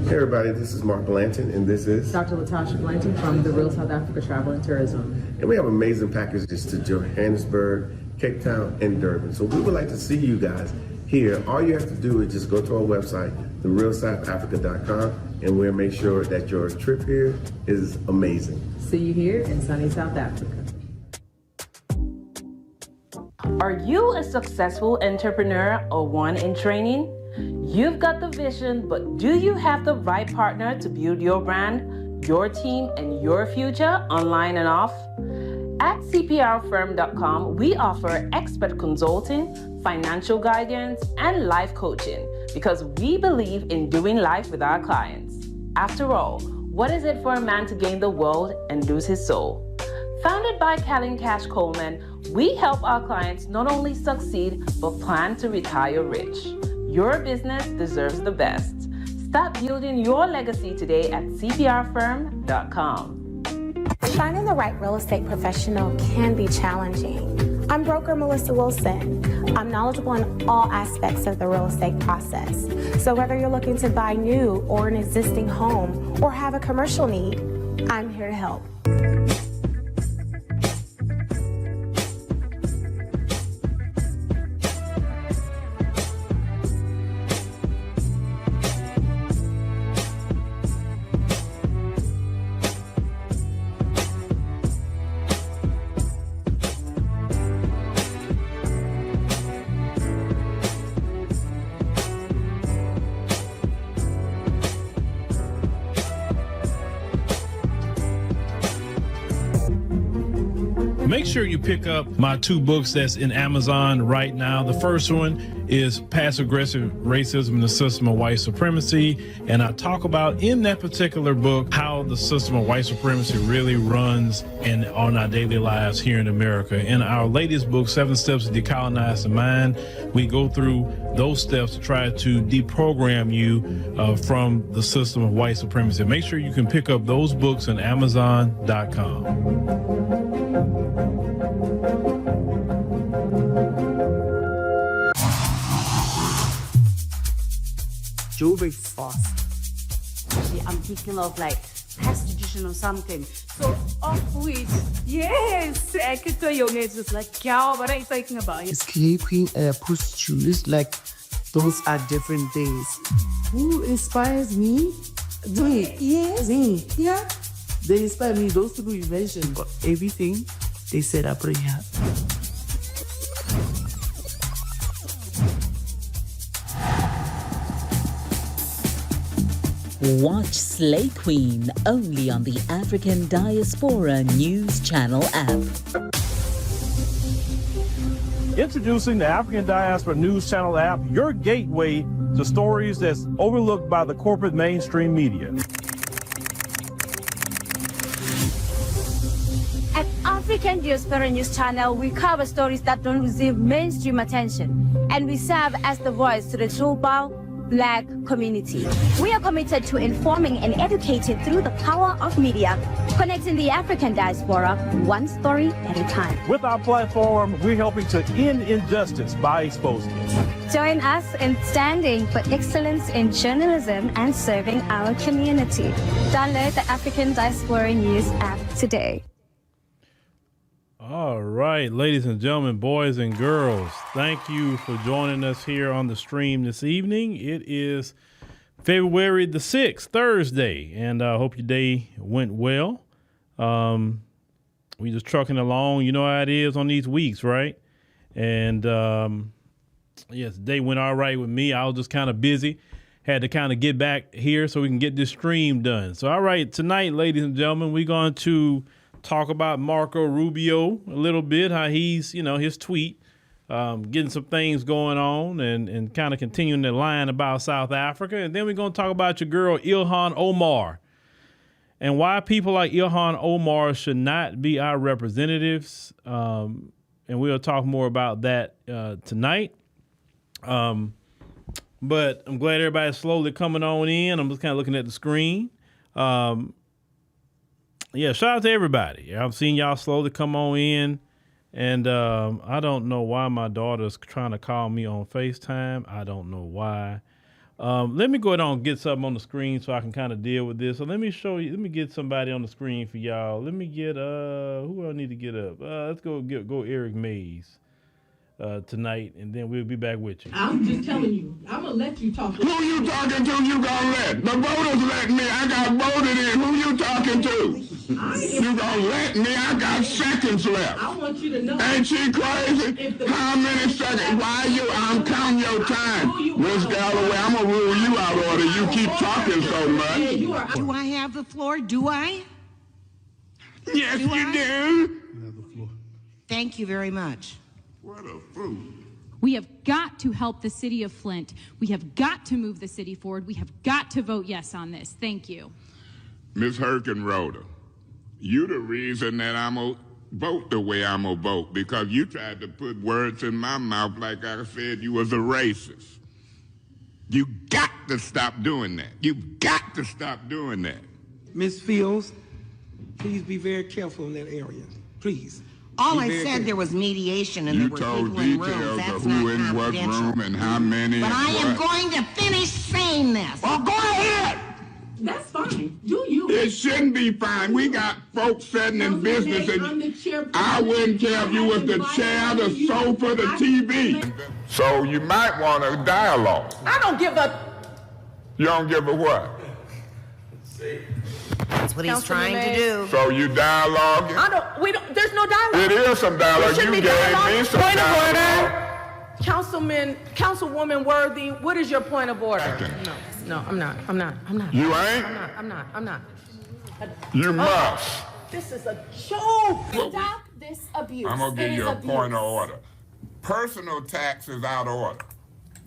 Hey everybody, this is Mark Blanton, and this is Dr. Latasha Blanton from the Real South Africa Travel and Tourism. And we have amazing packages to Johannesburg, Cape Town, and Durban. So we would like to see you guys here. All you have to do is just go to our website, therealsouthafrica.com, and we'll make sure that your trip here is amazing. See you here in sunny South Africa. Are you a successful entrepreneur or one in training? You've got the vision, but do you have the right partner to build your brand, your team, and your future online and off? At cprfirm.com, we offer expert consulting, financial guidance, and life coaching because we believe in doing life with our clients. After all, what is it for a man to gain the world and lose his soul? Founded by Callan Cash Coleman, we help our clients not only succeed, but plan to retire rich. Your business deserves the best. Start building your legacy today at cprfirm.com. Finding the right real estate professional can be challenging. I'm broker Melissa Wilson. I'm knowledgeable in all aspects of the real estate process. So whether you're looking to buy new or an existing home or have a commercial need, I'm here to help. Make sure you pick up my two books that's in Amazon right now. The first one is Passive-Aggressive Racism and the System of White Supremacy. And I talk about in that particular book how the system of white supremacy really runs on our daily lives here in America. In our latest book, 7 Steps to Decolonize the Mind, we go through those steps to try to deprogram you from the system of white supremacy. Make sure you can pick up those books on Amazon.com. Joe very fast. I'm thinking of like prostitution or something. So off which, yes, I could tell your name just like cow, what are you talking about? Is Clay Queen a prostitute? Like those are different days. Who inspires me? Do it. Yes. Me. Yeah. They inspire me. Those people you mentioned, but everything they said I pretty happy. Watch Slay Queen only on the African Diaspora News Channel app. Introducing the African Diaspora News Channel app, your gateway to stories that's overlooked by the corporate mainstream media. At African Diaspora News Channel, we cover stories that don't receive mainstream attention, and we serve as the voice to the global Black community. We are committed to informing and educating through the power of media, connecting the African diaspora one story at a time. With our platform, we're helping to end injustice by exposing it. Join us in standing for excellence in journalism and serving our community. Download the African Diaspora News app today. All right, ladies and gentlemen, boys and girls, thank you for joining us here on the stream this evening. It is February the 6th, Thursday, and I hope your day went well. We just trucking along. You know how it is on these weeks, right? And yes, the day went all right with me. I was just kind of busy. Had to kind of get back here so we can get this stream done. So, all right, tonight, ladies and gentlemen, we're going to talk about Marco Rubio a little bit, how he's, his tweet, getting some things going on and kind of continuing the line about South Africa. And then we're going to talk about your girl, Ilhan Omar, and why people like Ilhan Omar should not be our representatives. And we'll talk more about that tonight. But I'm glad everybody's slowly coming on in. I'm just kind of looking at the screen. Yeah, shout out to everybody. I've seen y'all slowly come on in, and I don't know why my daughter's trying to call me on FaceTime. I don't know why, Let me go ahead and get something on the screen so I can kind of deal with this. So let me show you. Let me get somebody on the screen for y'all. Let me get who do I need to get up? Let's go Eric Mays tonight, and then we'll be back with you. I'm just telling you. I'm gonna let you talk. Who you talking to? You gonna let the voters let me? I got voted in. Who you talking to? You gonna let me? I got seconds left. I want you to know. Ain't she crazy? How many seconds? Why you? I'm counting your time, Miss Galloway. I'm gonna rule you out of order. You keep talking so much. Do I have the floor? Do I? Yes, you do. You have the floor. Thank you very much. What a fool. We have got to help the city of Flint. We have got to move the city forward. We have got to vote yes on this. Thank you. Ms. Herkenroder, you the reason that I'm going to vote the way I'm going to vote, because you tried to put words in my mouth like I said you was a racist. You got to stop doing that. You've got to stop doing that. Ms. Fields, please be very careful in that area. Please. All I said there was mediation and there were people in rooms. That's not who in what room and how many. But I am going to finish saying this. Well, go ahead. That's fine. Do you? It shouldn't be fine. We got folks sitting in business, and I wouldn't care if you was the chair, the sofa, the TV. So you might want a dialogue. I don't give a. You don't give a what? That's what he's trying to do. So you dialoguing? There's no dialogue. It is some dialogue. You gave me some point dialogue. of order. Councilwoman Worthy, what is your point of order? No, I'm not. You ain't? I'm not. You must. This is a joke. Stop this abuse. I'm going to It give is you a abuse. point of order. Personal attacks is out of order.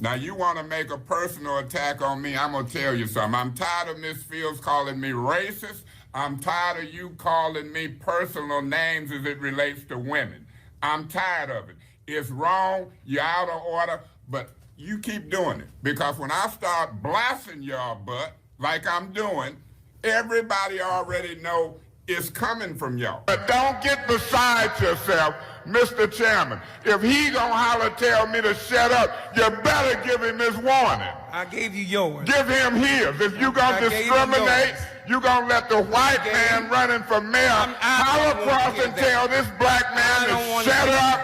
Now, you want to make a personal attack on me, I'm going to tell you something. I'm tired of Ms. Fields calling me racist. I'm tired of you calling me personal names as it relates to women. I'm tired of it. It's wrong. You're out of order. But you keep doing it. Because when I start blasting your butt, like I'm doing, everybody already know it's coming from y'all. But don't get beside yourself, Mr. Chairman. If he gonna holler tell me to shut up, you better give him his warning. I gave you yours. Give him his. If you gonna discriminate, you gonna let the white man running for mayor holler across and tell this black man to shut up.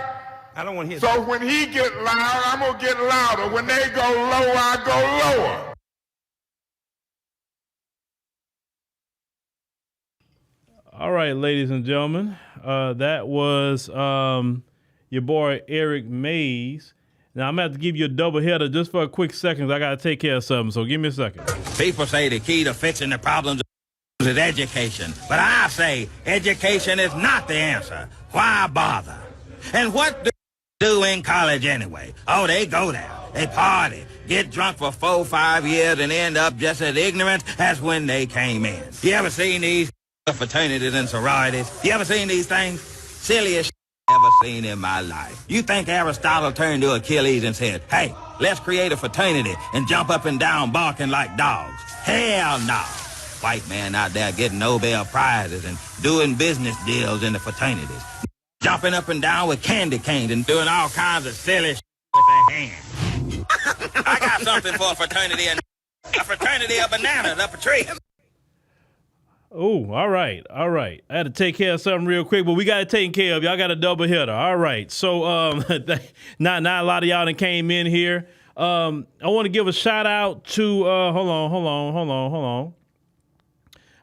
I don't want to hear So when he get loud, I'm gonna get louder. When they go low, I go lower. All right, ladies and gentlemen, that was your boy Eric Mays. Now, I'm going to have to give you a double header just for a quick second. I got to take care of something, so give me a second. People say the key to fixing the problems is education. But I say education is not the answer. Why bother? And what do they do in college anyway? Oh, they go there. They party, get drunk for 4-5 years, and end up just as ignorant as when they came in. You ever seen these fraternities and sororities? You ever seen these things? Silliest I've ever seen in my life. You think Aristotle turned to Achilles and said, hey, let's create a fraternity and jump up and down barking like dogs? Hell no. White man out there getting Nobel Prizes and doing business deals in the fraternities. Jumping up and down with candy canes and doing all kinds of silly with their hands. I got something for a fraternity of bananas up a tree. Oh, all right. I had to take care of something real quick, but we got it taken care of. Y'all got a double hitter. All right. So not a lot of y'all that came in here. I want to give a shout out to hold on.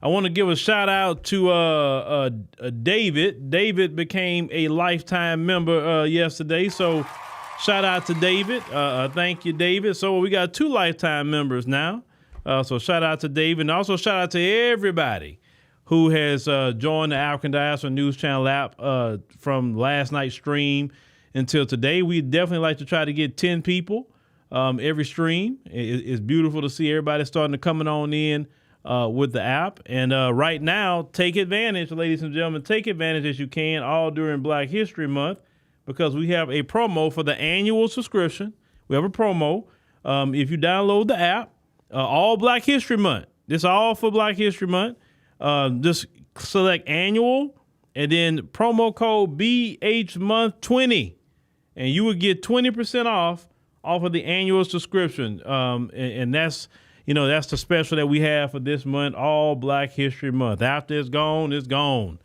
I want to give a shout out to David. David became a lifetime member yesterday. So shout out to David. Thank you, David. So we got 2 lifetime members now. So shout out to David, and also shout out to everybody who has joined the African Diaspora News Channel app from last night's stream until today. We definitely like to try to get 10 people every stream. It's beautiful to see everybody starting to coming on in with the app. And right now, take advantage, ladies and gentlemen, take advantage as you can all during Black History Month, because we have a promo for the annual subscription. We have a promo. If you download the app, all Black History Month. This is all for Black History Month. Just select annual and then promo code BHMonth20, and you will get 20% off off of the annual subscription. And that's, that's the special that we have for this month, all Black History Month. After it's gone, it's gone.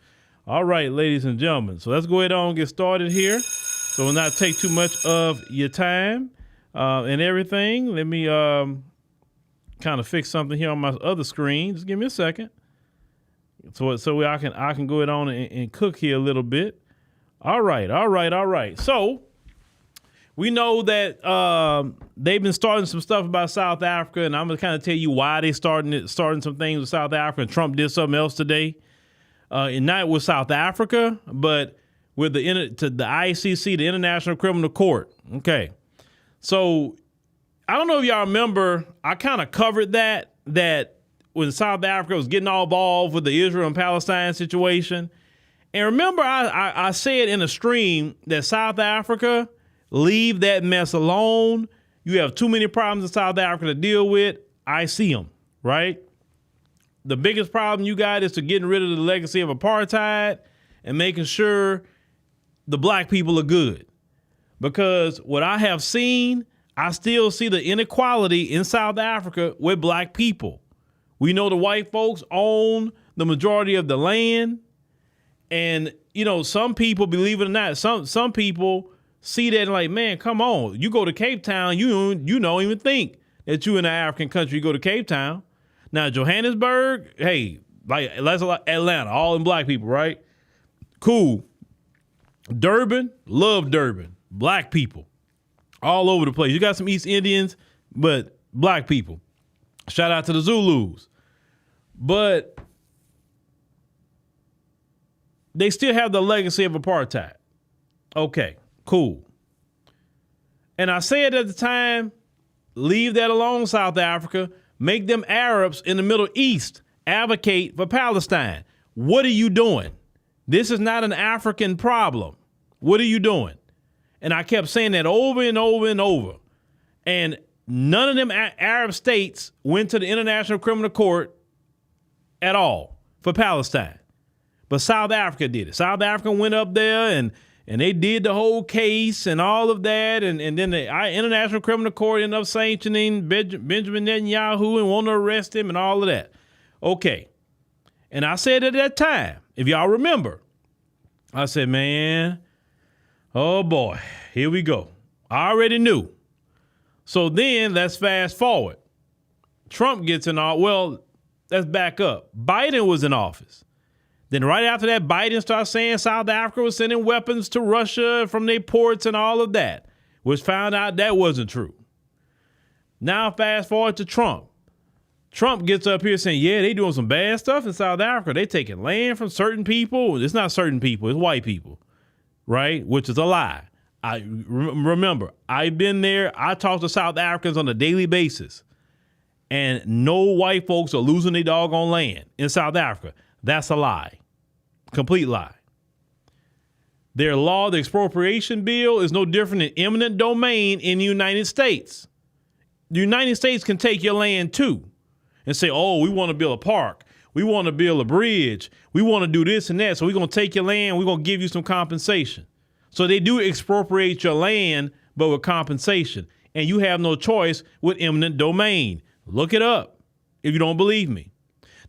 All right, ladies and gentlemen. So let's go ahead on and get started here. So we'll not take too much of your time and everything. Let me kind of fix something here on my other screen. Just give me a second. So I can go ahead on and cook here a little bit. All right. So we know that they've been starting some stuff about South Africa, and I'm gonna kind of tell you why they starting some things with South Africa. And Trump did something else today, and not with South Africa, but with the ICC, the International Criminal Court. Okay, so I don't know if y'all remember, I kind of covered that when South Africa was getting all involved with the Israel and Palestine situation. And remember, I said in a stream that South Africa, leave that mess alone. You have too many problems in South Africa to deal with. I see them, right? The biggest problem you got is to getting rid of the legacy of apartheid and making sure the black people are good. Because what I have seen, I still see the inequality in South Africa with black people. We know the white folks own the majority of the land. And, some people, believe it or not, some people see that and like, man, come on. You go to Cape Town, you don't even think that you in an African country, you go to Cape Town. Now, Johannesburg, hey, like that's Atlanta, all in black people, right? Cool. Durban, love Durban. Black people all over the place. You got some East Indians, but black people. Shout out to the Zulus. But they still have the legacy of apartheid. Okay, cool. And I said at the time, leave that alone, South Africa. Make them Arabs in the Middle East advocate for Palestine. What are you doing? This is not an African problem. What are you doing? And I kept saying that over and over and over. And none of them Arab states went to the International Criminal Court at all for Palestine. But South Africa did it. South Africa went up there and they did the whole case and all of that. And then the International Criminal Court ended up sanctioning Benjamin Netanyahu and wanting to arrest him and all of that. Okay. And I said at that time, if y'all remember, I said, man, oh boy, here we go. I already knew. So then let's fast forward. Trump gets in office. Well, let's back up. Biden was in office. Then right after that, Biden started saying South Africa was sending weapons to Russia from their ports and all of that, which found out that wasn't true. Now fast forward to Trump. Trump gets up here saying, yeah, they doing some bad stuff in South Africa. They taking land from certain people. It's not certain people, it's white people, right? Which is a lie. I remember, I've been there. I talk to South Africans on a daily basis, and no white folks are losing their doggone land in South Africa. That's a lie. Complete lie. Their law, the expropriation bill, is no different than eminent domain in the United States. The United States can take your land too and say, oh, we want to build a park. We want to build a bridge. We want to do this and that. So we're going to take your land. We're going to give you some compensation. So they do expropriate your land, but with compensation. And you have no choice with eminent domain. Look it up if you don't believe me.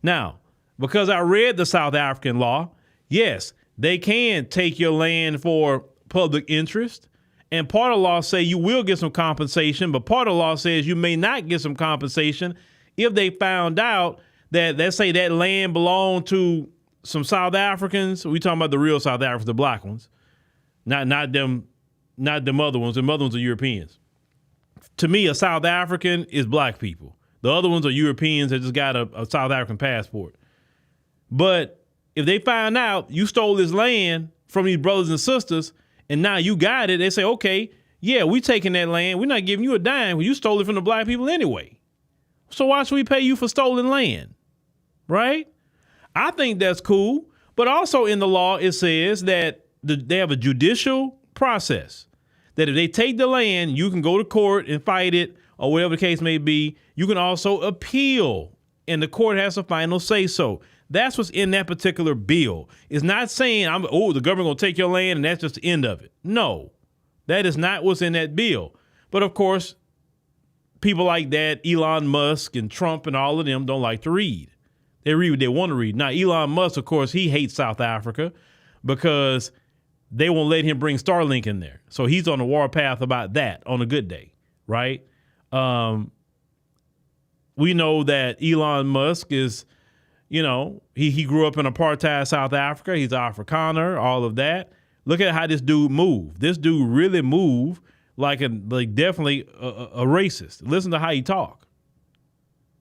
Now, because I read the South African law, yes, they can take your land for public interest. And part of the law say you will get some compensation, but part of the law says you may not get some compensation if they found out that, let's say, that land belonged to some South Africans. We talking about the real South Africans, the black ones, not them other ones. Them other ones are Europeans. To me, a South African is black people. The other ones are Europeans that just got a South African passport. But if they find out you stole this land from these brothers and sisters and now you got it, they say, okay, yeah, we taking that land. We're not giving you a dime. Well, you stole it from the black people anyway. So why should we pay you for stolen land? Right? I think that's cool. But also in the law, it says that they have a judicial process, that if they take the land, you can go to court and fight it or whatever the case may be. You can also appeal and the court has a final say so. That's what's in that particular bill. It's not saying, the government going to take your land and that's just the end of it. No, that is not what's in that bill. But of course, people like that, Elon Musk and Trump and all of them don't like to read. They read what they want to read. Now, Elon Musk, of course, he hates South Africa because they won't let him bring Starlink in there. So he's on the warpath about that on a good day, right? We know that Elon Musk is, he grew up in apartheid South Africa. He's an Afrikaner, all of that. Look at how this dude moved. This dude really moved like definitely a racist. Listen to how he talk.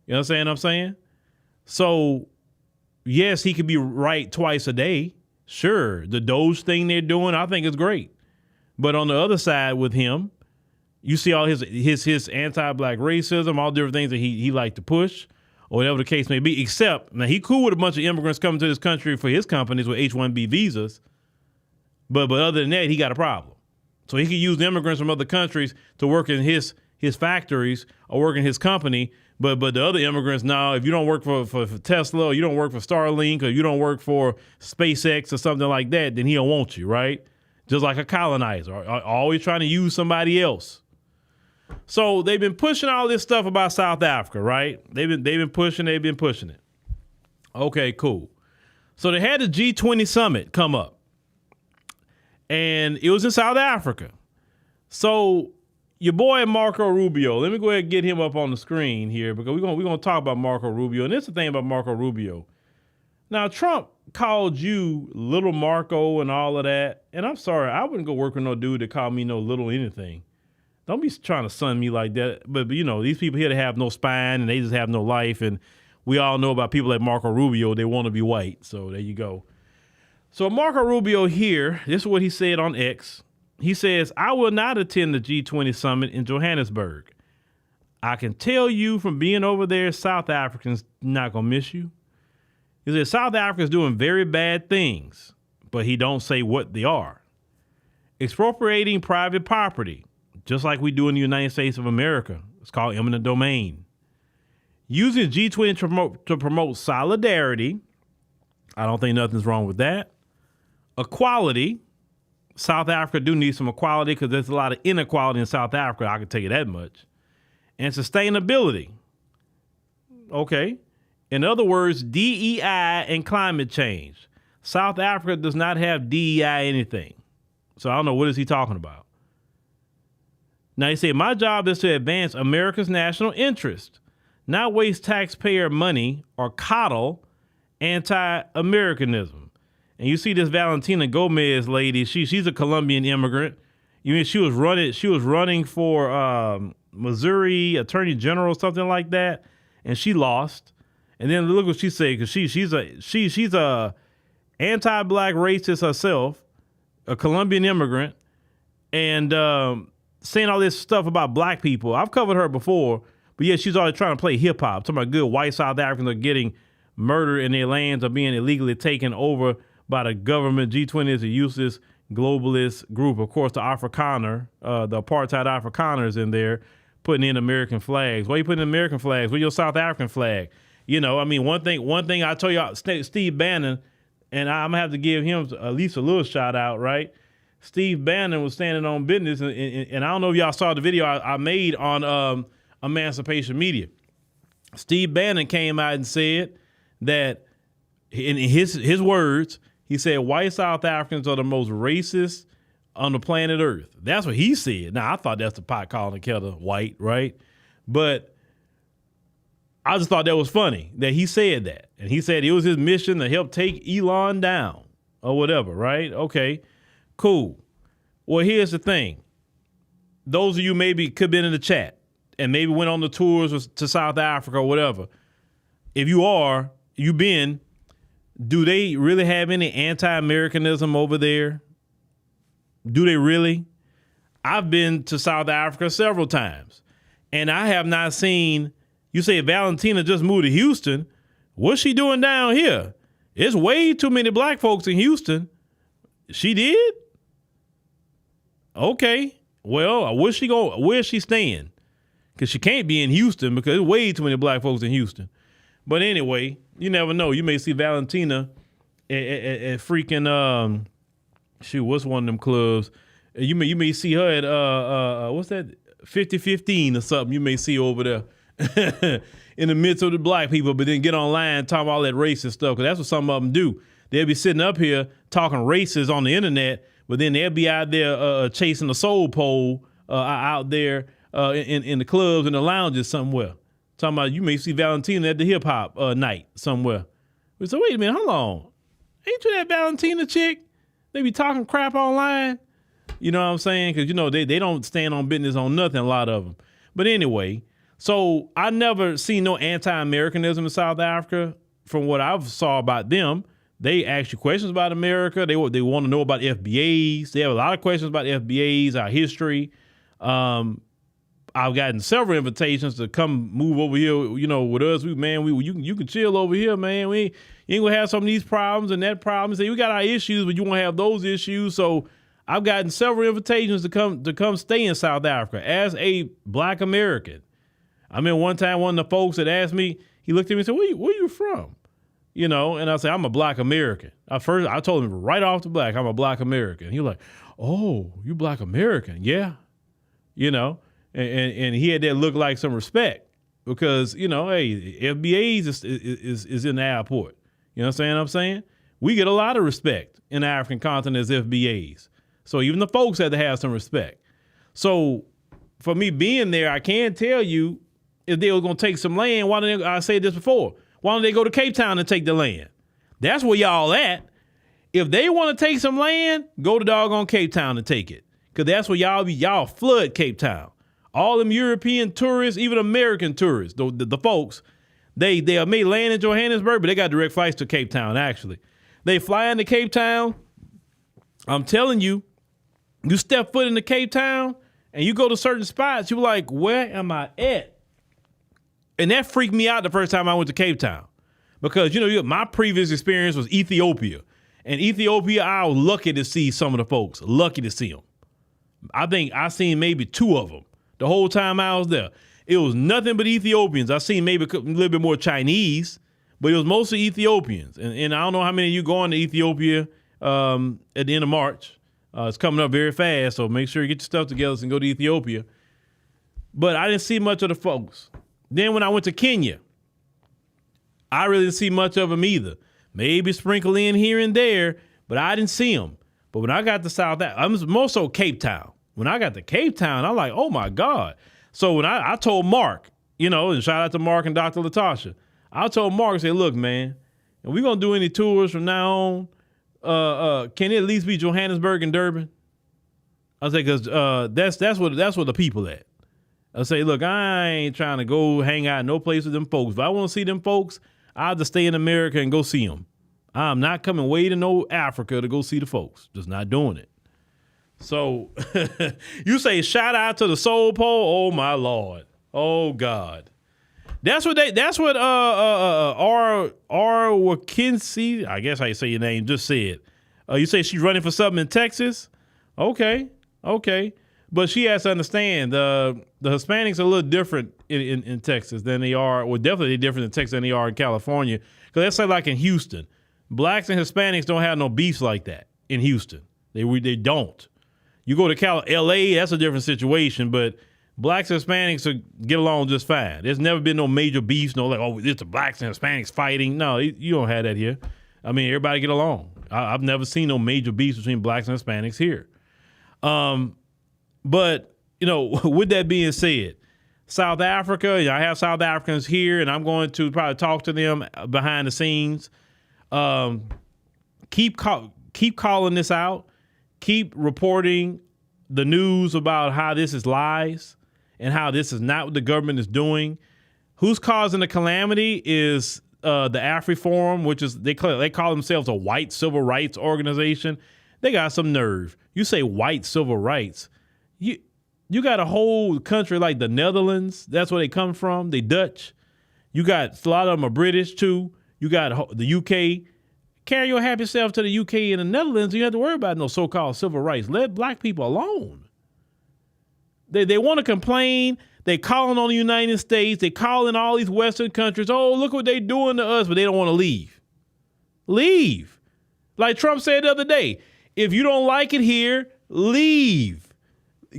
You know what I'm saying? So, yes, he could be right twice a day. Sure, the Doge thing they're doing, I think is great. But on the other side with him, you see all his anti-black racism, all different things that he like to push, or whatever the case may be. Except, now he cool with a bunch of immigrants coming to this country for his companies with H-1B visas. But other than that, he got a problem. So he could use the immigrants from other countries to work in his factories or work in his company. But the other immigrants now, if you don't work for Tesla or you don't work for Starlink or you don't work for SpaceX or something like that, then he don't want you, right? Just like a colonizer, always trying to use somebody else. So they've been pushing all this stuff about South Africa, right? They've been pushing it. Okay, cool. So they had the G20 summit come up, and it was in South Africa. So your boy Marco Rubio, let me go ahead and get him up on the screen here because we're gonna talk about Marco Rubio. And this is the thing about Marco Rubio. Now, Trump called you little Marco and all of that. And I'm sorry, I wouldn't go work with no dude that called me no little anything. Don't be trying to sun me like that. But these people here, they have no spine and they just have no life. And we all know about people like Marco Rubio. They want to be white. So there you go. So Marco Rubio here, this is what he said on X. He says, I will not attend the G20 summit in Johannesburg. I can tell you from being over there, South Africans not going to miss you. He said, South Africa is doing very bad things, but he don't say what they are. Expropriating private property, just like we do in the United States of America. It's called eminent domain. Using G20 to promote solidarity. I don't think nothing's wrong with that. Equality. South Africa do need some equality because there's a lot of inequality in South Africa. I can tell you that much. And sustainability. Okay. In other words, DEI and climate change. South Africa does not have DEI anything. So I don't know, what is he talking about? Now he said, my job is to advance America's national interest, not waste taxpayer money or coddle anti-Americanism. And you see this Valentina Gomez lady, she's a Colombian immigrant. She was running for Missouri Attorney General, something like that, and she lost. And then look what she said, because she's a anti-black racist herself, a Colombian immigrant, and saying all this stuff about black people. I've covered her before, but yeah, she's always trying to play hip hop. Talking about good white South Africans are getting murdered in their lands or being illegally taken over by the government. G20 is a useless globalist group. Of course, the Afrikaner, the apartheid Afrikaners in there, putting in American flags. Why are you putting in American flags? Where's your South African flag? One thing I told y'all, Steve Bannon, and I'm gonna have to give him at least a little shout out, right? Steve Bannon was standing on business, and I don't know if y'all saw the video I made on Emancipation Media. Steve Bannon came out and said that, in his words, he said white South Africans are the most racist on the planet Earth. That's what he said. Now, I thought that's the pot calling the kettle white, right? But I just thought that was funny that he said that. And he said it was his mission to help take Elon down or whatever, right? Okay, cool. Well, here's the thing. Those of you maybe could have been in the chat and maybe went on the tours to South Africa or whatever. If you've been, do they really have any anti-Americanism over there? Do they really? I've been to South Africa several times, and I have not seen, you say Valentina just moved to Houston. What's she doing down here? It's way too many black folks in Houston. She did? Okay. Well, where's she staying? Because she can't be in Houston because there's way too many black folks in Houston. But anyway, you never know. You may see Valentina at freaking what's one of them clubs? You may see her at what's that? 50-15 or something you may see over there in the midst of the black people, but then get online talking all that racist stuff, because that's what some of them do. They'll be sitting up here talking racist on the internet, but then they'll be out there chasing the soul pole out there in the clubs and the lounges somewhere. Talking about you may see Valentina at the hip hop night somewhere. We said, wait a minute, how long? Ain't you that Valentina chick? They be talking crap online. You know what I'm saying? Because, you know, they don't stand on business on nothing, a lot of them. But anyway, so I never seen no anti-Americanism in South Africa. From what I've saw about them, they ask you questions about America. They want to know about FBAs. They have a lot of questions about FBAs, our history. I've gotten several invitations to come move over here, you know, with us. You can chill over here, man. You ain't gonna have some of these problems and that problem. Say we got our issues, but you won't have those issues. So I've gotten several invitations to come stay in South Africa as a Black American. I mean, one time one of the folks that asked me, he looked at me and said, "Where you from?" You know, and I said, "I'm a Black American." I told him right off the black, I'm a Black American. He was like, "Oh, you Black American?" Yeah, you know. And he had that look like some respect because, you know, hey, FBAs is in the airport. You know what I'm saying? We get a lot of respect in the African continent as FBAs. So even the folks had to have some respect. So for me being there, I can tell you if they were going to take some land, I said this before, why don't they go to Cape Town and take the land? That's where y'all at. If they want to take some land, go to doggone Cape Town and take it. Because that's where y'all flood Cape Town. All them European tourists, even American tourists, the folks, they may land in Johannesburg, but they got direct flights to Cape Town, actually. They fly into Cape Town. I'm telling you, you step foot into Cape Town and you go to certain spots, you're like, where am I at? And that freaked me out the first time I went to Cape Town. Because, you know, my previous experience was Ethiopia. And Ethiopia, I was lucky to see some of the folks, lucky to see them. I think I seen maybe 2 of them. The whole time I was there, it was nothing but Ethiopians. I seen maybe a little bit more Chinese, but it was mostly Ethiopians. And I don't know how many of you going to Ethiopia at the end of March. It's coming up very fast, so make sure you get your stuff together and go to Ethiopia. But I didn't see much of the folks. Then when I went to Kenya, I really didn't see much of them either. Maybe sprinkle in here and there, but I didn't see them. But when I got to South Africa, I'm more so Cape Town. When I got to Cape Town, I'm like, oh my God. So when I told Mark, you know, and shout out to Mark and Dr. Latasha, I told Mark, I said, look, man, if we're going to do any tours from now on, can it at least be Johannesburg and Durban? I said, because that's where the people at. I say, look, I ain't trying to go hang out no place with them folks. If I want to see them folks, I'll just stay in America and go see them. I'm not coming way to no Africa to go see the folks. Just not doing it. So you say shout out to the soul pole. Oh my Lord. Oh God. That's what R. Wakinsey, I guess how you say your name, just said. You say she's running for something in Texas? Okay. But she has to understand the Hispanics are a little different in Texas than they are, well, definitely different in Texas than they are in California. Because let's say like in Houston, blacks and Hispanics don't have no beefs like that in Houston. They don't. You go to L.A., that's a different situation, but blacks and Hispanics get along just fine. There's never been no major beefs, no like, oh, it's the blacks and Hispanics fighting. No, you don't have that here. I mean, everybody get along. I've never seen no major beefs between blacks and Hispanics here. But, you know, with that being said, South Africa, I have South Africans here, and I'm going to probably talk to them behind the scenes. Keep calling this out. Keep reporting the news about how this is lies and how this is not what the government is doing. Who's causing the calamity is the AfriForum, which is they call themselves a white civil rights organization. They got some nerve. You say white civil rights. You got a whole country like the Netherlands. That's where they come from. They Dutch. You got a lot of them are British too. You got the UK. Carry your happy self to the UK and the Netherlands. You don't have to worry about no so-called civil rights. Let black people alone. They want to complain. They calling on the United States. They calling all these Western countries. Oh, look what they doing to us, but they don't want to leave. Leave. Like Trump said the other day, if you don't like it here, leave.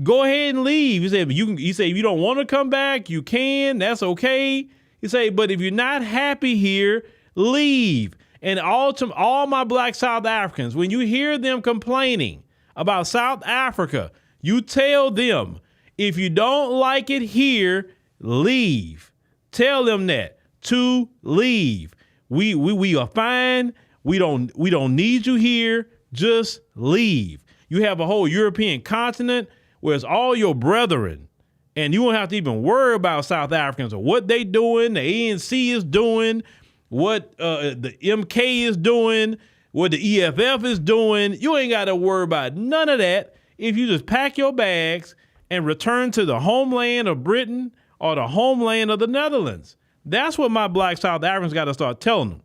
go ahead and leave. He said, he said, if you don't want to come back, you can. That's okay. He said, but if you're not happy here, leave. And all my black South Africans, when you hear them complaining about South Africa, you tell them, if you don't like it here, leave. Tell them that to leave. We are fine. We don't need you here. Just leave. You have a whole European continent where it's all your brethren, and you won't have to even worry about South Africans or what they doing, the ANC is doing, what the MK is doing, what the EFF is doing. You ain't got to worry about none of that if you just pack your bags and return to the homeland of Britain or the homeland of the Netherlands. That's what my black South Africans got to start telling them.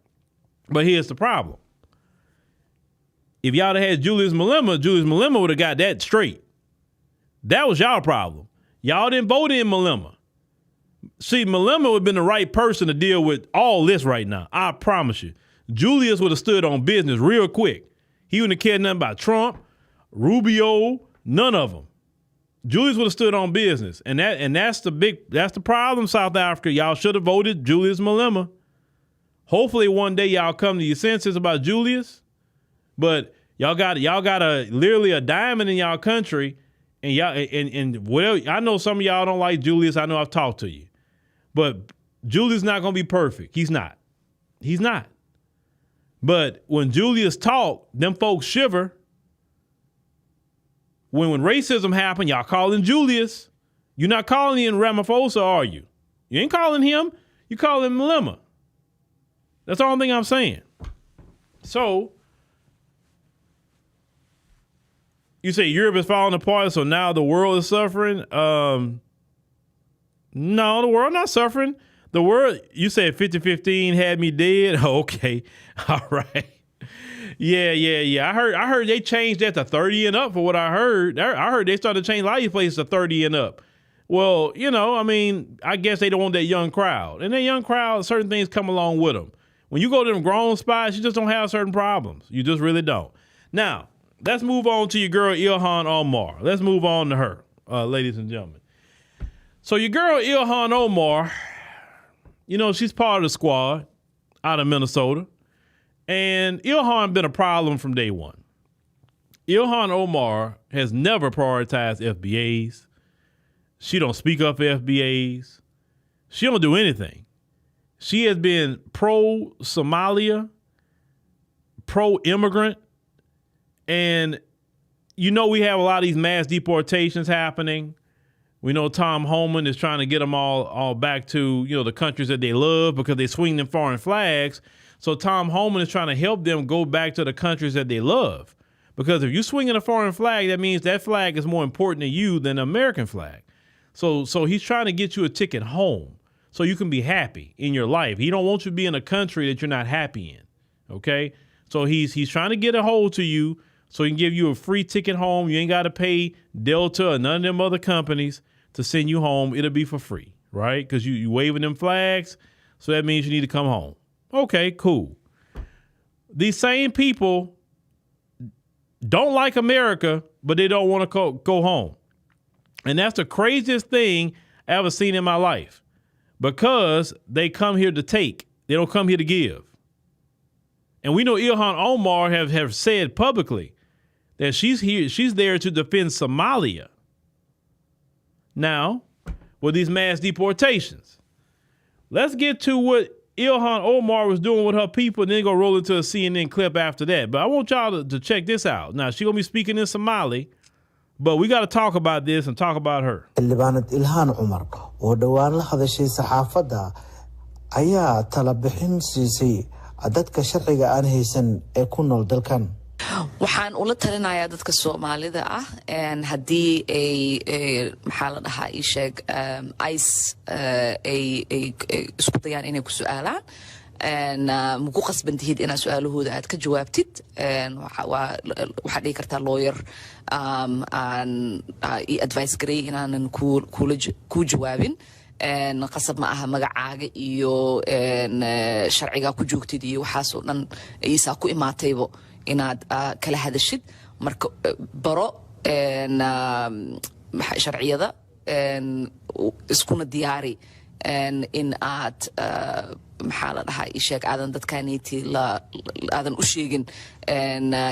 But here's the problem. If y'all had Julius Malema would have got that straight. That was y'all problem. Y'all didn't vote in Malema. See, Malema would have been the right person to deal with all this right now. I promise you. Julius would have stood on business real quick. He wouldn't have cared nothing about Trump, Rubio, none of them. Julius would have stood on business. And that's the problem, South Africa. Y'all should have voted Julius Malema. Hopefully one day y'all come to your senses about Julius. But y'all got literally a diamond in y'all country. And y'all and well, I know some of y'all don't like Julius. I know I've talked to you. But Julius not gonna be perfect. He's not. He's not. But when Julius talk, them folks shiver. When racism happened, y'all calling Julius. You're not calling in Ramaphosa, are you? You ain't calling him. You calling Malema. That's the only thing I'm saying. So, you say Europe is falling apart, so now the world is suffering? No, the world not suffering. The world, you said 50-15 had me dead? Okay, all right. Yeah. I heard they changed that to 30 and up for what I heard. I heard they started to change a lot of these places to 30 and up. Well, I guess they don't want that young crowd. And that young crowd, certain things come along with them. When you go to them grown spots, you just don't have certain problems. You just really don't. Now, let's move on to your girl, Ilhan Omar. Let's move on to her, ladies and gentlemen. So your girl, Ilhan Omar, she's part of the squad out of Minnesota. And Ilhan been a problem from day one. Ilhan Omar has never prioritized FBAs. She don't speak up for FBAs. She don't do anything. She has been pro-Somalia, pro-immigrant. And we have a lot of these mass deportations happening. We know Tom Homan is trying to get them all back to, the countries that they love because they swing them foreign flags. So Tom Homan is trying to help them go back to the countries that they love. Because if you're swinging a foreign flag, that means that flag is more important to you than the American flag. So he's trying to get you a ticket home so you can be happy in your life. He don't want you to be in a country that you're not happy in, okay? So he's trying to get a hold to you so he can give you a free ticket home. You ain't got to pay Delta or none of them other companies to send you home. It'll be for free, right? Because you waving them flags, so that means you need to come home. Okay, cool. These same people don't like America, but they don't want to go home. And that's the craziest thing I ever seen in my life because they come here to take. They don't come here to give. And we know Ilhan Omar have said publicly that she's there to defend Somalia. Now, with these mass deportations, let's get to what Ilhan Omar was doing with her people, and then go roll into a CNN clip after that. But I want y'all to check this out. Now, she's going to be speaking in Somali, but we got to talk about this and talk about her. xildhibaanad Ilhan Omar oo dhowaan la hadashay saxaafadda ayaa tala bixin siisay dadka sharciga aan haysan ee ku nool dalkan. waxaan ula talinayaa dadka Soomaalida ah haddii ay maxaa la dhahaa ii sheeg ice ay isku dayaan inay ku su'aalaan muku qasban tihid inaad su'aalahooda aad ka jawaabtid waxaad dhihi kartaa lawyer aan advice garay inaanan ku jawaabin qasab ma aha magacaaga iyo sharciga ku joogtid iyo waxaas oo dhan aysaa ku imaataybo inaad kala hadashid marka baro sharciyada iskuna diyaari in aad maxaa la dhahaa ii sheeg aadan dadkaanayti aadan u sheegin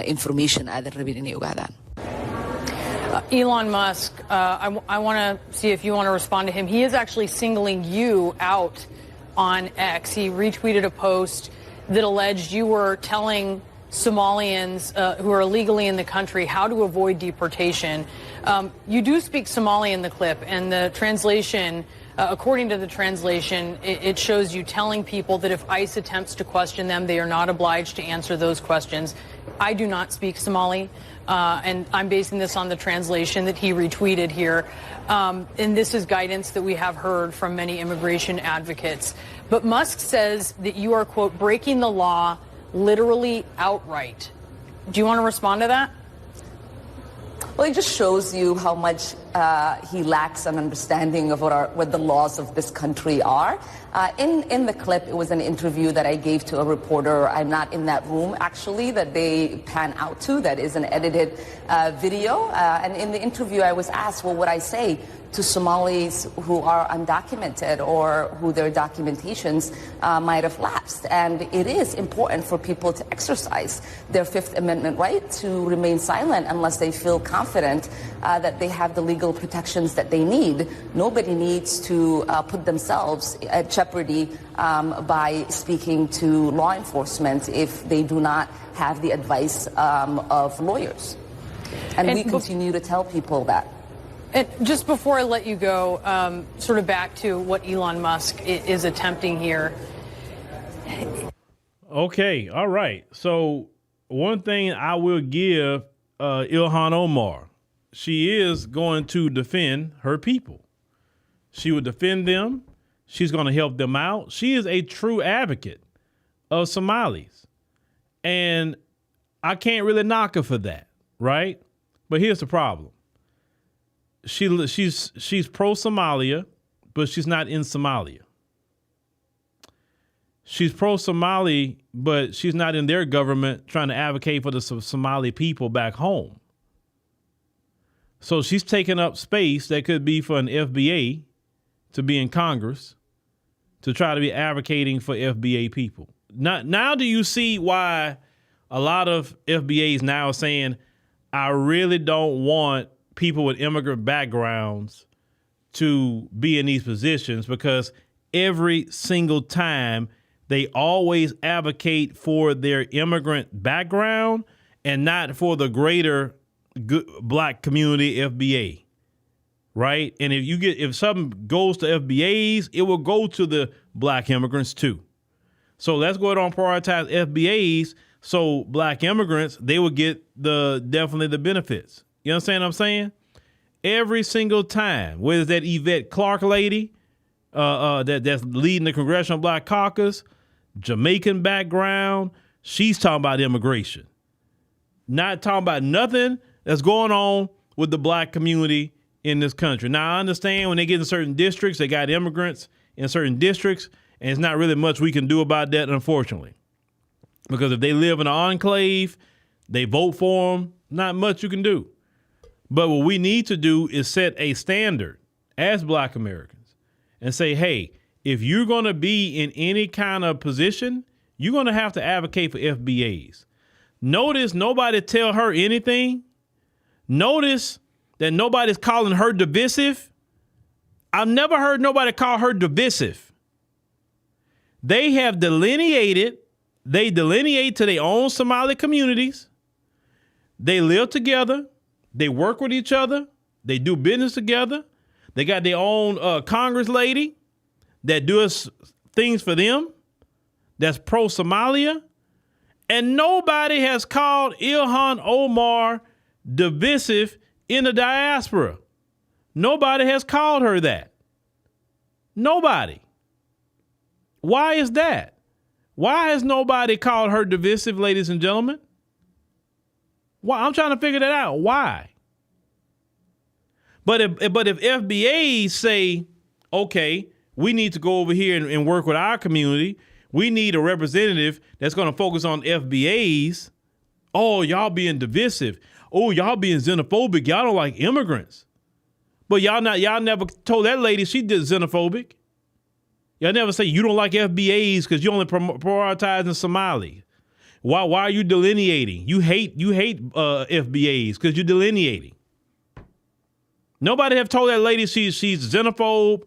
information aadan rabin inay ogaadaan. Elon Musk, I want to see if you want to respond to him. He is actually singling you out on X. He retweeted a post that alleged you were telling Somalians who are illegally in the country how to avoid deportation. You do speak Somali in the clip, and the translation, according to the translation, it shows you telling people that if ICE attempts to question them, they are not obliged to answer those questions. I do not speak Somali, and I'm basing this on the translation that he retweeted here. And this is guidance that we have heard from many immigration advocates. But Musk says that you are, quote, breaking the law literally outright. Do you want to respond to that? Well, it just shows you how much he lacks an understanding of what the laws of this country are. In the clip, it was an interview that I gave to a reporter. I'm not in that room, actually, that they pan out to. That is an edited video. And in the interview, I was asked, well, what I say to Somalis who are undocumented or who their documentations might have lapsed. And it is important for people to exercise their Fifth Amendment right to remain silent unless they feel confident that they have the legal protections that they need. Nobody needs to put themselves at jeopardy by speaking to law enforcement if they do not have the advice of lawyers. And we continue to tell people that. And just before I let you go, sort of back to what Elon Musk is attempting here. Okay, all right. So one thing I will give Ilhan Omar, she is going to defend her people. She will defend them. She's going to help them out. She is a true advocate of Somalis. And I can't really knock her for that, right? But here's the problem. She's pro-Somalia, but she's not in Somalia. She's pro-Somali, but she's not in their government trying to advocate for the Somali people back home. So she's taking up space that could be for an FBA to be in Congress to try to be advocating for FBA people. Now do you see why a lot of FBAs now are saying, I really don't want people with immigrant backgrounds to be in these positions, because every single time they always advocate for their immigrant background and not for the greater black community FBA, right? And if something goes to FBAs, it will go to the black immigrants too. So let's go ahead and prioritize FBAs so black immigrants, they will get definitely the benefits. You understand what I'm saying? Every single time, whether it's that Yvette Clark lady that's leading the Congressional Black Caucus, Jamaican background, she's talking about immigration. Not talking about nothing that's going on with the black community in this country. Now, I understand when they get in certain districts, they got immigrants in certain districts, and it's not really much we can do about that, unfortunately. Because if they live in an enclave, they vote for them, not much you can do. But what we need to do is set a standard as black Americans and say, hey, if you're going to be in any kind of position, you're going to have to advocate for FBAs. Notice nobody tell her anything. Notice that nobody's calling her divisive. I've never heard nobody call her divisive. They have delineate to their own Somali communities. They live together. They work with each other. They do business together. They got their own Congress lady that does things for them, that's pro-Somalia. And nobody has called Ilhan Omar divisive in the diaspora. Nobody has called her that. Nobody. Why is that? Why has nobody called her divisive, ladies and gentlemen? Why? I'm trying to figure that out. Why? But if FBAs say, okay, we need to go over here and work with our community, we need a representative that's going to focus on FBAs. Oh, y'all being divisive. Oh, y'all being xenophobic. Y'all don't like immigrants. But y'all never told that lady she did xenophobic. Y'all never say you don't like FBAs because you only prioritizing Somali. Why are you delineating? You hate FBAs because you're delineating. Nobody have told that lady she's xenophobe,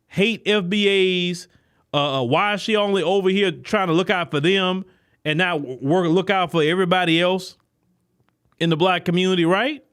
hate FBAs. Why is she only over here trying to look out for them and not look out for everybody else in the black community, right?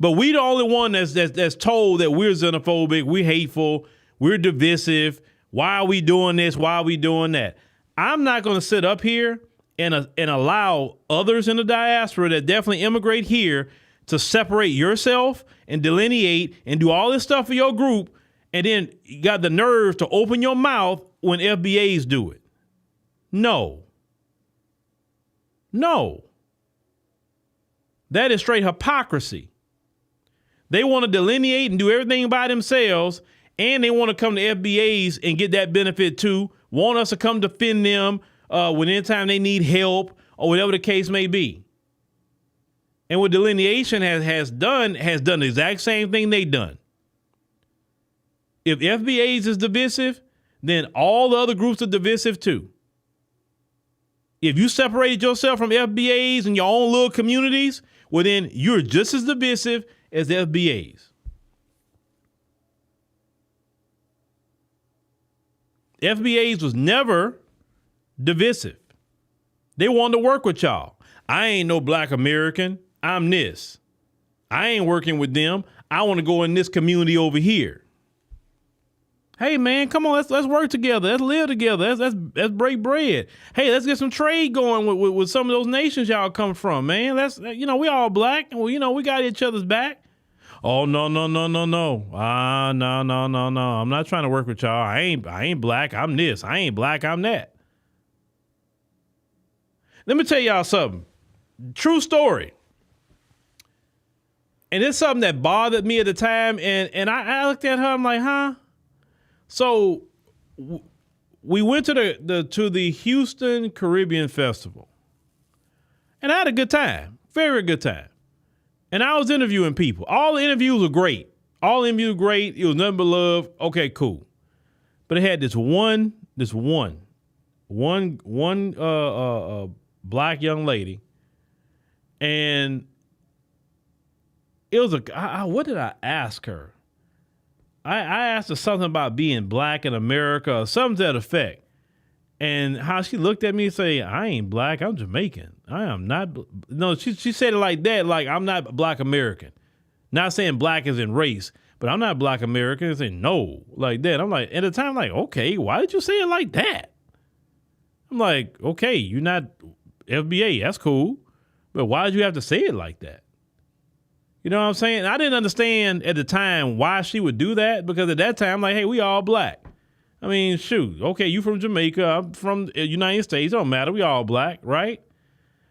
But we the only one that's told that we're xenophobic, we're hateful, we're divisive. Why are we doing this? Why are we doing that? I'm not going to sit up here and allow others in the diaspora that definitely immigrate here to separate yourself and delineate and do all this stuff for your group, and then you got the nerve to open your mouth when FBAs do it. No. That is straight hypocrisy. They want to delineate and do everything by themselves, and they want to come to FBAs and get that benefit too, want us to come defend them when anytime they need help or whatever the case may be. And what delineation has done the exact same thing they done. If FBAs is divisive, then all the other groups are divisive too. If you separated yourself from FBAs and your own little communities, well then you're just as divisive as the FBAs. FBAs was never divisive. They wanted to work with y'all. I ain't no black American. I'm this. I ain't working with them. I want to go in this community over here. Hey man, come on, let's work together. Let's live together. Let's break bread. Hey, let's get some trade going with some of those nations y'all come from, man. We all black, and we got each other's back. Oh no. No. I'm not trying to work with y'all. I ain't black. I'm this. I ain't black. I'm that. Let me tell y'all something. True story. And it's something that bothered me at the time. And I looked at her, I'm like, huh? So we went to the Houston Caribbean Festival. And I had a good time. Very good time. And I was interviewing people. All the interviews were great. It was nothing but love. Okay, cool. But it had this one black young lady. And it was what did I ask her? I asked her something about being black in America or something to that effect. And how she looked at me and say, I ain't black, I'm Jamaican. I am not. No, she said it like that, like I'm not black American. Not saying black is in race, but I'm not black American. And saying no, like that. I'm like, at the time, like, okay, why did you say it like that? I'm like, okay, you're not FBA, that's cool. But why did you have to say it like that? You know what I'm saying? I didn't understand at the time why she would do that, because at that time, like, hey, we all black. I mean, shoot, okay, you from Jamaica, I'm from the United States, don't matter, we all black, right?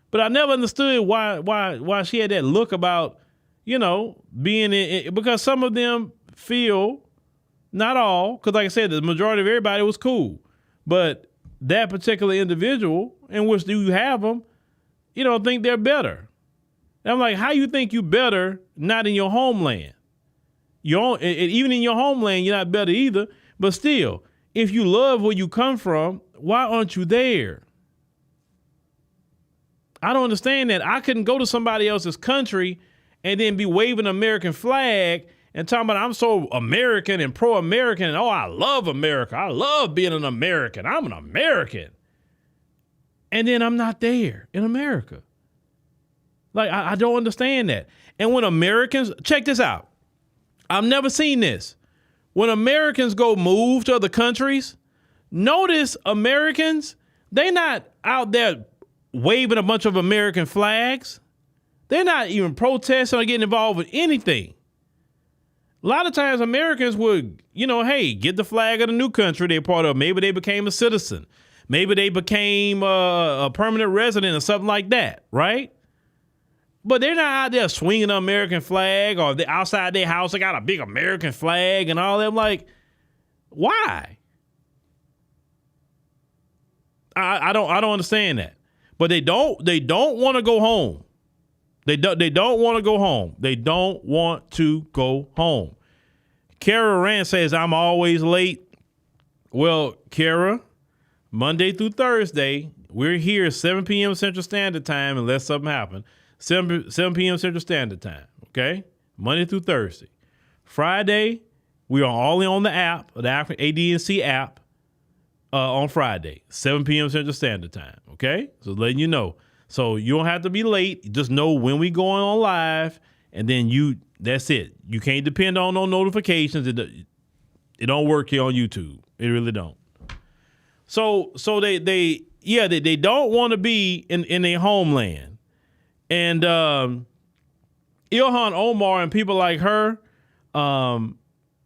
But I never understood why she had that look about, being in, because some of them feel, not all, because like I said, the majority of everybody was cool. But that particular individual, in which do you have them, think they're better. And I'm like, how you think you better not in your homeland? Even in your homeland, you're not better either. But still, if you love where you come from, why aren't you there? I don't understand that. I couldn't go to somebody else's country and then be waving an American flag and talking about I'm so American and pro-American and I love America. I love being an American. I'm an American. And then I'm not there in America. Like, I don't understand that. And when Americans, check this out. I've never seen this. When Americans go move to other countries, notice Americans, they're not out there waving a bunch of American flags. They're not even protesting or getting involved with anything. A lot of times Americans would, hey, get the flag of the new country they're part of. Maybe they became a citizen. Maybe they became a permanent resident or something like that, right? But they're not out there swinging an American flag, or they're outside their house, they got a big American flag and all that. I'm like, why? I don't understand that. But they don't want to go home. They don't want to go home. They don't want to go home. Kara Rand says, I'm always late. Well, Kara, Monday through Thursday, we're here 7 p.m. Central Standard Time unless something happens. 7 p.m. Central Standard Time, okay? Monday through Thursday. Friday, we are only on the app, the AD&C app, on Friday, 7 p.m. Central Standard Time, okay? So letting you know. So you don't have to be late. Just know when we going on live, and then that's it. You can't depend on no notifications. It don't work here on YouTube. It really don't. So they don't want to be in their homeland. And Ilhan Omar and people like her,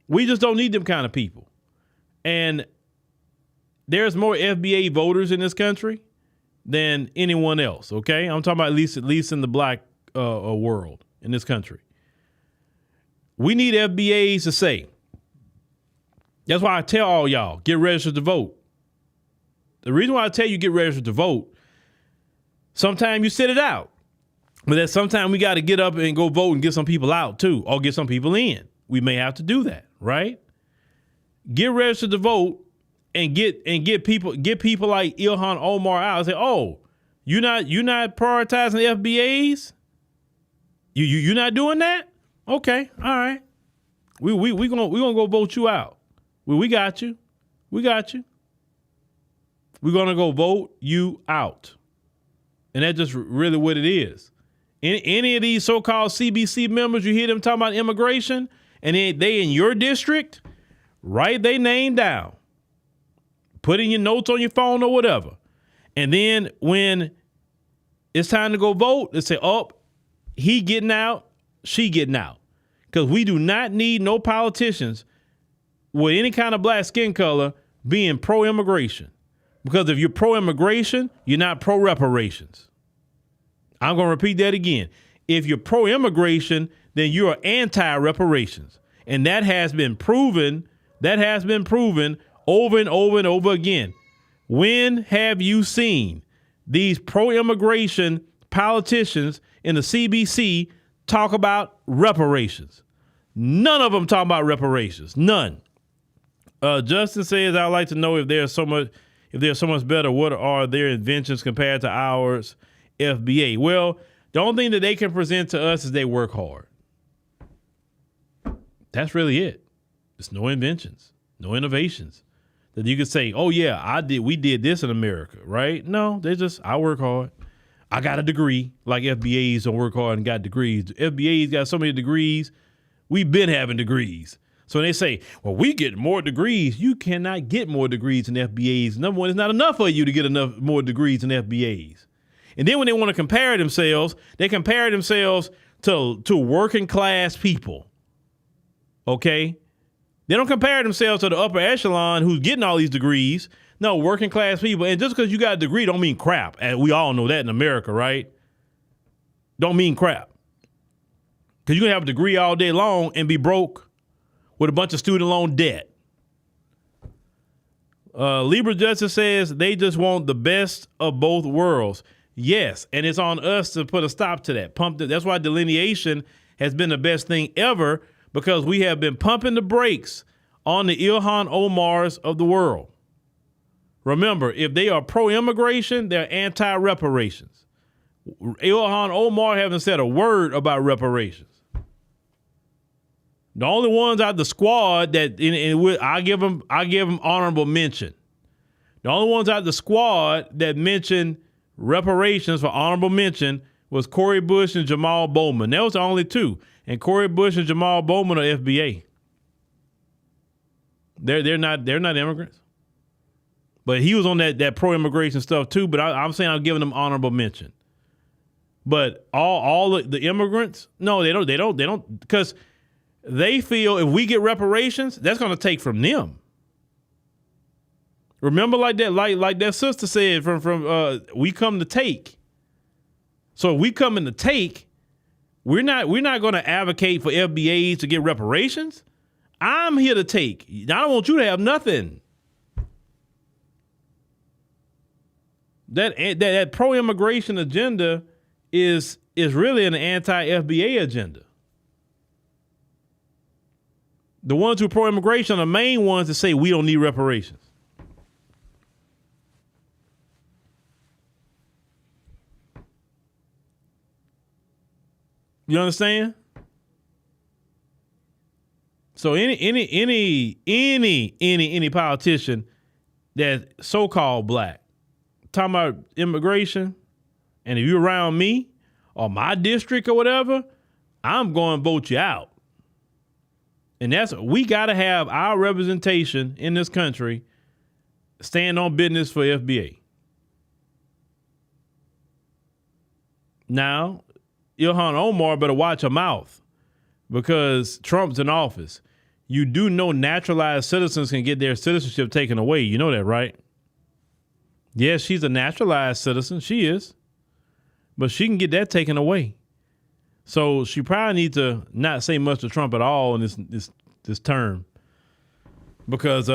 we just don't need them kind of people. And there's more FBA voters in this country than anyone else, okay? I'm talking about at least in the black world in this country. We need FBAs to say. That's why I tell all y'all, get registered to vote. The reason why I tell you get registered to vote, sometimes you sit it out. But then sometimes we got to get up and go vote and get some people out too, or get some people in. We may have to do that, right? Get registered to vote. And get people like Ilhan Omar out and say, oh, you're not prioritizing the FBAs? You're not doing that? Okay, all right. We gonna go vote you out. We got you. We got you. We're gonna go vote you out. And that's just really what it is. Any of these so-called CBC members, you hear them talking about immigration, and they in your district, write their name down. Put in your notes on your phone or whatever. And then when it's time to go vote, they say, oh, he getting out, she getting out. Because we do not need no politicians with any kind of black skin color being pro-immigration. Because if you're pro-immigration, you're not pro-reparations. I'm going to repeat that again. If you're pro-immigration, then you are anti-reparations. And that has been proven over and over and over again. When have you seen these pro-immigration politicians in the CBC talk about reparations? None of them talk about reparations. None. Justin says, I'd like to know if they're so much better, what are their inventions compared to ours, FBA? Well, the only thing that they can present to us is they work hard. That's really it. There's no inventions, no innovations. That you could say, oh yeah, we did this in America, right? No, I work hard. I got a degree, like FBAs don't work hard and got degrees. FBAs got so many degrees, we've been having degrees. So they say, well, we get more degrees. You cannot get more degrees than FBAs. Number one, it's not enough for you to get more degrees than FBAs. And then when they want to compare themselves, they compare themselves to working class people, okay? They don't compare themselves to the upper echelon who's getting all these degrees. No, working class people. And just because you got a degree don't mean crap. And we all know that in America, right? Don't mean crap. Because you can have a degree all day long and be broke with a bunch of student loan debt. Libra Justice says they just want the best of both worlds. Yes, and it's on us to put a stop to that. That's why delineation has been the best thing ever, because we have been pumping the brakes on the Ilhan Omars of the world. Remember, if they are pro-immigration, they're anti-reparations. Ilhan Omar haven't said a word about reparations. The only ones out the squad that I give them honorable mention. The only ones out the squad that mentioned reparations for honorable mention was Cori Bush and Jamal Bowman. That was the only two. And Cori Bush and Jamal Bowman are FBA. They're not immigrants. But he was on that pro-immigration stuff too. But I'm saying I'm giving them honorable mention. But all the immigrants, no, they don't, because they feel if we get reparations, that's going to take from them. Remember, like that sister said, from we come to take. So if we come in to take, we're not going to advocate for FBAs to get reparations. I'm here to take. I don't want you to have nothing. That pro-immigration agenda is is really an anti-FBA agenda. The ones who are pro-immigration are the main ones that say we don't need reparations. You understand? So any politician that's so-called black talking about immigration, and if you're around me or my district or whatever, I'm going to vote you out. And we got to have our representation in this country stand on business for FBA. Now, Ilhan Omar better watch her mouth because Trump's in office. You do know naturalized citizens can get their citizenship taken away. You know that, right? Yes, she's a naturalized citizen. She is. But she can get that taken away. So she probably needs to not say much to Trump at all in this term. Because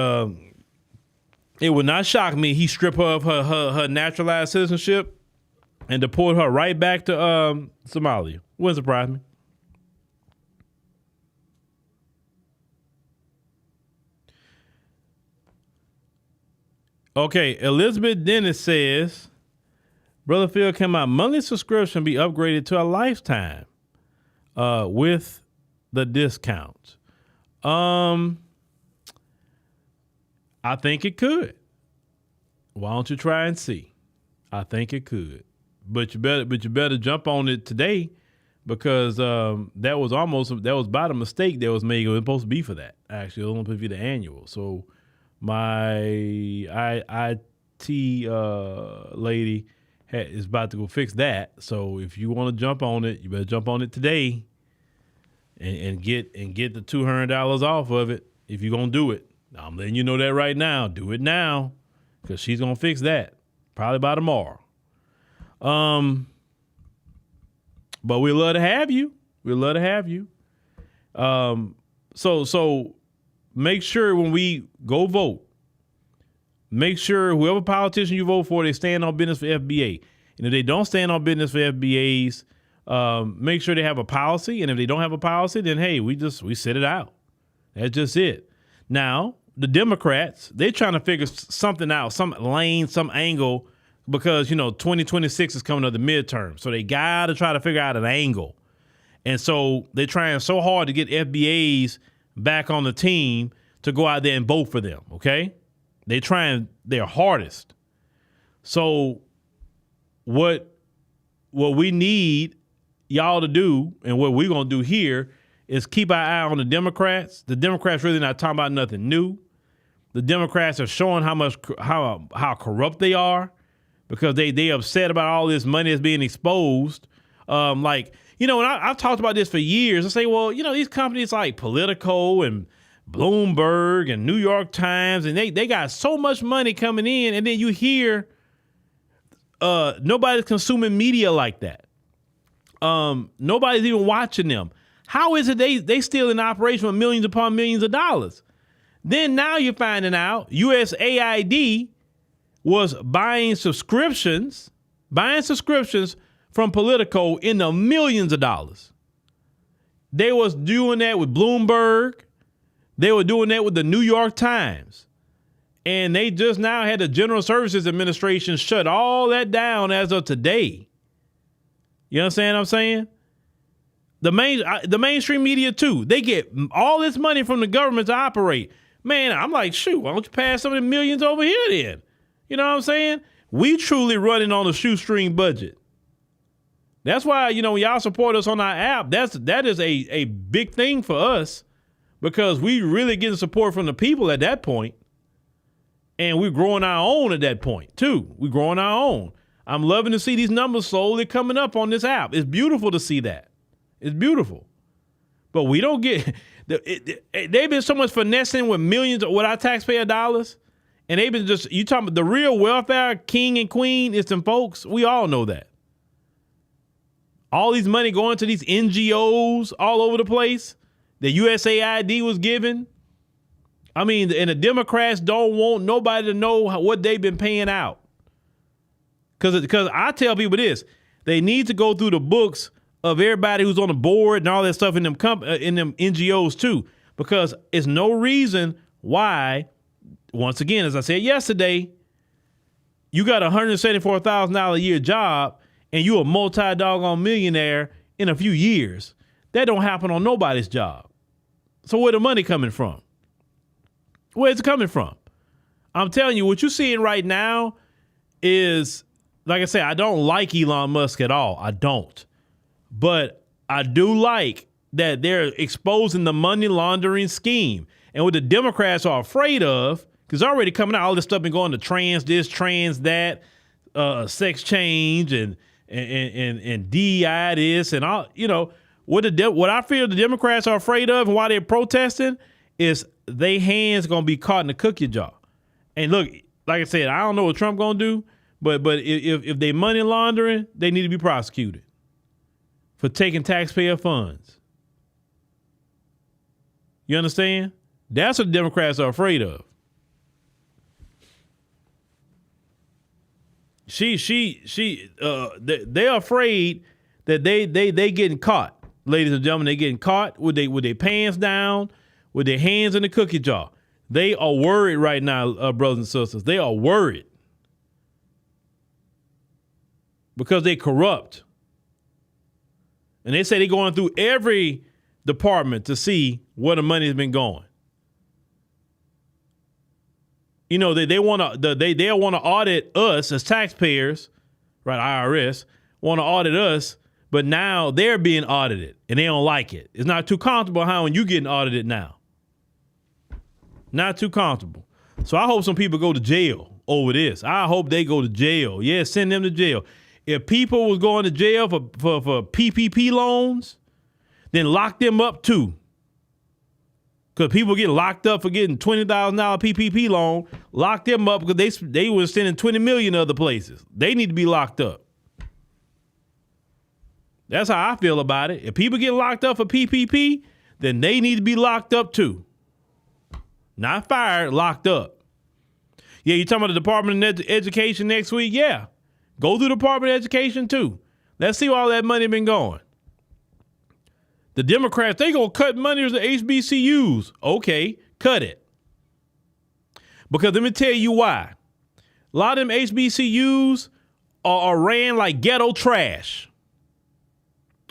it would not shock me he strip her of her naturalized citizenship and deport her right back to Somalia. Wouldn't surprise me. Okay, Elizabeth Dennis says, Brother Phil, can my monthly subscription be upgraded to a lifetime with the discounts? I think it could. Why don't you try and see? I think it could. But you better jump on it today because that was about a mistake that was made. It was supposed to be for that. Actually, it was supposed to be the annual. So my IT lady is about to go fix that. So if you want to jump on it, you better jump on it today and get the $200 off of it if you're gonna do it. I'm letting you know that right now. Do it now because she's gonna fix that probably by tomorrow. But we love to have you. We love to have you. So make sure when we go vote, make sure whoever politician you vote for, they stand on business for FBA. And if they don't stand on business for FBAs, make sure they have a policy. And if they don't have a policy, then hey, we sit it out. That's just it. Now, the Democrats, they're trying to figure something out, some lane, some angle, because, 2026 is coming up, the midterm. So they got to try to figure out an angle. And so they're trying so hard to get FBAs back on the team to go out there and vote for them, okay? They're trying their hardest. So what we need y'all to do and what we're going to do here is keep our eye on the Democrats. The Democrats really not talking about nothing new. The Democrats are showing how corrupt they are because they upset about all this money that's being exposed. And I've talked about this for years. I say, well, these companies like Politico and Bloomberg and New York Times, and they got so much money coming in, and then you hear nobody's consuming media like that. Nobody's even watching them. How is it they still in operation with millions upon millions of dollars? Then now you're finding out USAID was buying subscriptions from Politico in the millions of dollars. They was doing that with Bloomberg. They were doing that with the New York Times. And they just now had the General Services Administration shut all that down as of today. You understand what I'm saying? The mainstream media too. They get all this money from the government to operate. Man, I'm like, shoot, why don't you pass some of the millions over here then? You know what I'm saying? We truly running on a shoestring budget. That's why, when y'all support us on our app, that is a big thing for us because we really getting support from the people at that point. And we're growing our own at that point too. We're growing our own. I'm loving to see these numbers slowly coming up on this app. It's beautiful to see that. It's beautiful. But we don't get, they've been so much finessing with millions with our taxpayer dollars. And they've been you talking about the real welfare king and queen is them folks. We all know that. All these money going to these NGOs all over the place that USAID was given. I mean, and the Democrats don't want nobody to know what they've been paying out. Because I tell people this, They need to go through the books of everybody who's on the board and all that stuff in them NGOs too, because it's no reason why, once again, as I said yesterday, you got a $174,000 a year job and you a multi-doggone millionaire in a few years. That don't happen on nobody's job. So where the money coming from? Where's it coming from? I'm telling you, what you're seeing right now is, like I said, I don't like Elon Musk at all. I don't. But I do like that they're exposing the money laundering scheme. And what the Democrats are afraid of, because already coming out, all this stuff been going to trans this, trans that, sex change and DEI this and all, you know, what I feel the Democrats are afraid of and why they're protesting is they hands going to be caught in the cookie jar. And look, like I said, I don't know what Trump going to do, but if they money laundering, they need to be prosecuted for taking taxpayer funds. You understand? That's what the Democrats are afraid of. They're afraid that they getting caught, ladies and gentlemen. They getting caught with their pants down, with their hands in the cookie jar. They are worried right now, brothers and sisters. They are worried because they corrupt, and they say they're going through every department to see where the money has been going. You know, they'll want to audit us as taxpayers, right? IRS want to audit us, but now they're being audited and they don't like it. It's not too comfortable how when you getting audited now. Not too comfortable. So I hope some people go to jail over this. I hope they go to jail. Yeah, send them to jail. If people was going to jail for PPP loans, then lock them up too. Because people get locked up for getting $20,000 PPP loan, lock them up because they were sending $20 million other places. They need to be locked up. That's how I feel about it. If people get locked up for PPP, then they need to be locked up too. Not fired, locked up. Yeah, you talking about the Department of Education next week? Yeah. Go through the Department of Education too. Let's see where all that money been going. The Democrats, they gonna cut money to HBCUs. Okay, cut it. Because let me tell you why. A lot of them HBCUs are ran like ghetto trash.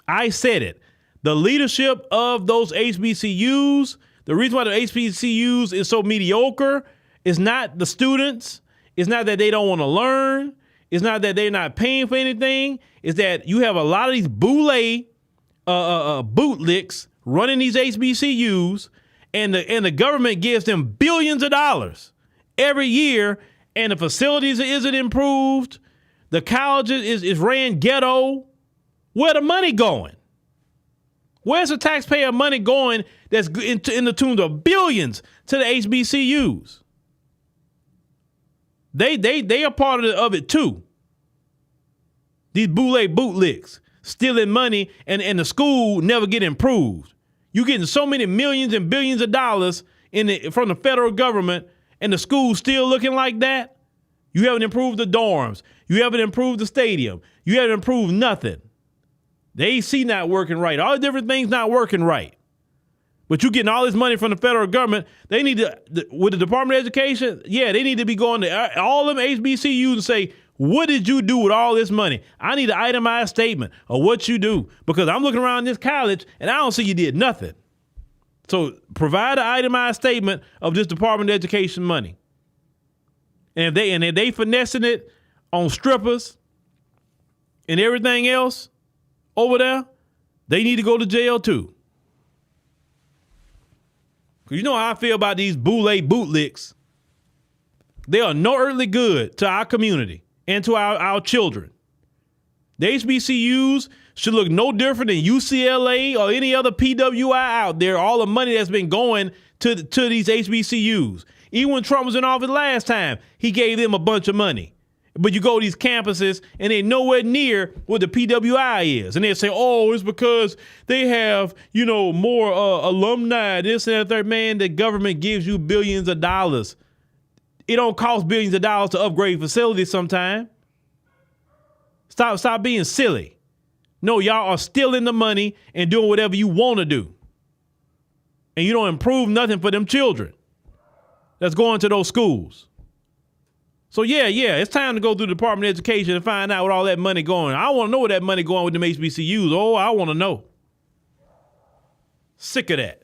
I said it. The leadership of those HBCUs, the reason why the HBCUs is so mediocre is not the students. It's not that they don't want to learn. It's not that they're not paying for anything. It's that you have a lot of these bootlicks running these HBCUs, and the government gives them billions of dollars every year, and the facilities isn't improved. The colleges is ran ghetto. Where the money going? Where's the taxpayer money going that's in the tune of billions to the HBCUs? They are part of it too. These bootlicks stealing money and the school never get improved. You getting so many millions and billions of dollars from the federal government and the school still looking like that? You haven't improved the dorms. You haven't improved the stadium. You haven't improved nothing. The AC not working right. All the different things not working right. But you getting all this money from the federal government. They need to, with the Department of Education, yeah, they need to be going to all them HBCUs and say, what did you do with all this money? I need an itemized statement of what you do, because I'm looking around this college and I don't see you did nothing. So provide an itemized statement of this Department of Education money. And if they finessing it on strippers and everything else over there, they need to go to jail too. Because you know how I feel about these bootlicks. They are no earthly good to our community and to our children. The HBCUs should look no different than UCLA or any other PWI out there. All the money that's been going to these HBCUs. Even when Trump was in office last time, he gave them a bunch of money. But you go to these campuses and they're nowhere near what the PWI is. And they say, oh, it's because they have, more alumni, this and that third. Man, the government gives you billions of dollars. It don't cost billions of dollars to upgrade facilities sometime. Stop being silly. No, y'all are stealing the money and doing whatever you want to do. And you don't improve nothing for them children that's going to those schools. So yeah, it's time to go through the Department of Education and find out what all that money going. I want to know where that money going with them HBCUs. Oh, I want to know. Sick of that.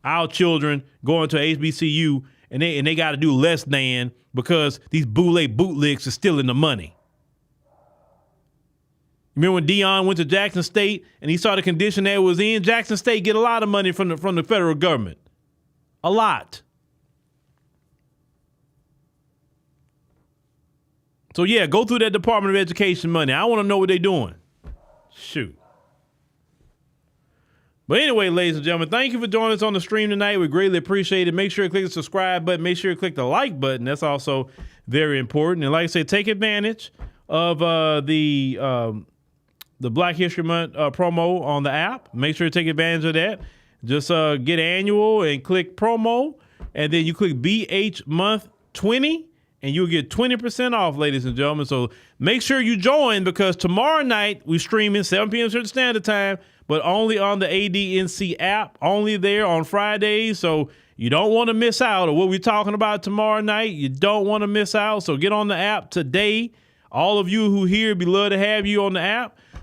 Our children going to HBCU and they got to do less than because these bootlegs are stealing the money. Remember when Dion went to Jackson State and he saw the condition that it was in? Jackson State get a lot of money from the federal government. A lot. So yeah, go through that Department of Education money. I want to know what they're doing. Shoot. But anyway, ladies and gentlemen, thank you for joining us on the stream tonight. We greatly appreciate it. Make sure you click the subscribe button. Make sure you click the like button. That's also very important. And like I say, take advantage of the Black History Month promo on the app. Make sure you take advantage of that. Just get annual and click promo. And then you click BH Month 20. And you'll get 20% off, ladies and gentlemen. So make sure you join because tomorrow night we're streaming 7 p.m. Central Standard Time, but only on the ADNC app, only there on Fridays. So you don't want to miss out on what we're talking about tomorrow night. You don't want to miss out. So get on the app today. All of you who here, be love to have you on the app.